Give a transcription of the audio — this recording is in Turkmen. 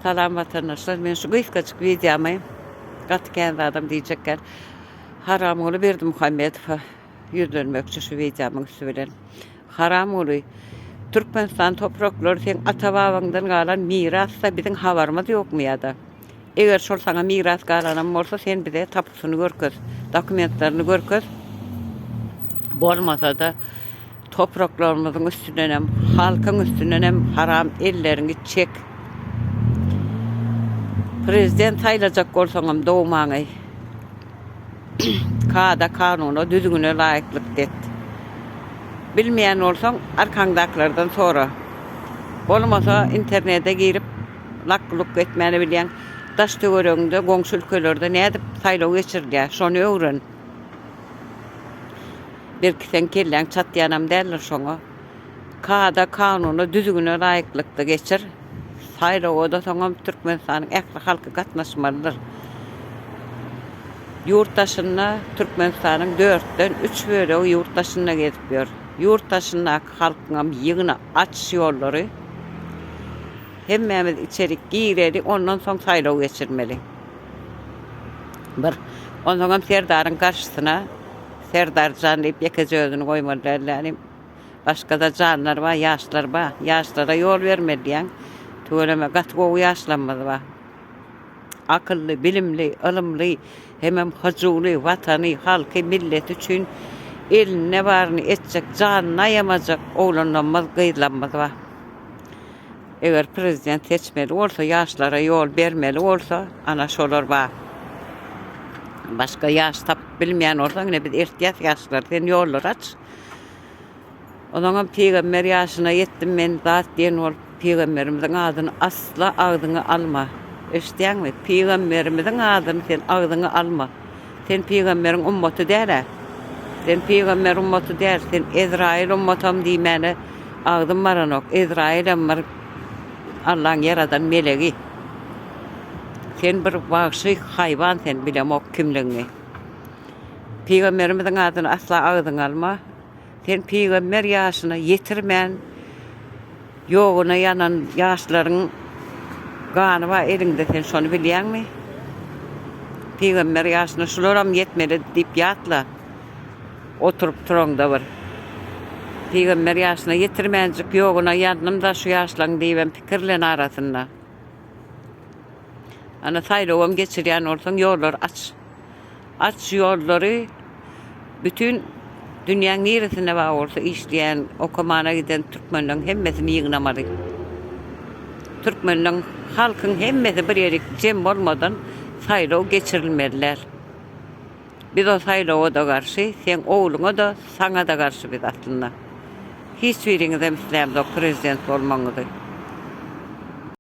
Salam vatandaşlar. Men şu kıskacık videomu katken adam diyecekler. Haramoğlu Berdi Muhammedova yüzlenmekçi şu videomun üstünden. Haramoğlu Türkmenistan toprakları sen ata-babаңdan kalan mirassa bizim habarımız yok mu ya da? Eğer şol sana miras kalanam olsa sen bize tapusunu görköz, dokumentlerini görköz. Bolmasa da topraklarımızın üstünden hem, halkın üstünden hem haram ellerini çek. Prezident sayılacak olsam doğmanı kada kanunu düzgüne layıklık det. Bilmeyen olsan arkandaklardan sonra. Olmasa internete girip lakluk etmeni bilen taş töweröňde, goňşy ülkelerde ne edip saylaw geçirdiler. Şonu öwren. Bir kisen kellen çatyanam derler şoňa. Kada kanunu düzgüne layıklıkda geçir. Saylawda soňam Türkmenistanyň ähli halky gatnaşmalydyr. Yurttaşyna Türkmenistanyň 4-den 3 bölegi yurttaşyna gezip ber. Yurttaşyna halkyňam ýygyna aç ýollary hemmemiz içerik gireli, ondan soň saýlaw geçirmeli. Bir ondan soň Serdaryň karşysyna Serdar Can diýip ýeke sözüni goýmalylar. Yani başga da canlar var, ýaşlar var. Ýaşlara ýol bermeliýär. Töwereme gatgowy ýaşlanmaz var. Akıllı, bilimli, ılımlı, hemem huzurly, watany, halky, millet üçin eline barny etjek, janyna ýamajak oglanlanmaz, gyýlanmaz var. Eger prezident seçmeli olsa, ýaşlara ýol bermeli olsa, ana şolar var. Başka ýaş tap bilmeýän olsa, ne biz ertiýat ýaşlar sen ýollar aç. Ondan peýgamber ýaşyna ýetdim men zat diýen ol peýgamberimiziň adyny asla agdyňa alma. Eşitdiňmi? Peýgamberimiziň adyny sen agdyňa alma. Sen peýgamberiň ummaty däl. Sen peýgamber ummaty däl. Sen Ezrail ummatym diýmeli. Agdym baranok. Ezrail emmer Allah'ın yaradan melegi. Sen bir vahşy hayvan sen bilemok kimliğini. Peýgamberimiziň adyny asla agdyňa alma. Sen peýgamber ýaşyna ýetirmän ýogyna ýanan ýaşlaryň gany var elinde, sen şonu bilýärmi? Peýgamber ýaşyna şolaram ýetmeli diýip ýatla. Oturup turaňda bir. Peýgamber ýaşyna ýetirmänjik ýogyna ýanymda şu ýaşlaryň diýen pikirlerin arasynda. Ana saýlawam geçirýän olsaň ýollar aç. Aç ýollary bütün dünýäň neresine bar bolsa işleýän, okumana giden türkmenleriň hemmesini ýygnamaly. Türkmenleriň halkyň hemmesi bir ýerlik jem bolmadan saýlaw geçirilmeliler. Biz o saýlawa da garşy, sen ogluňa da, saňa da garşy biz aslında. Hiç biriňize misläp prezident bolmaňyzy.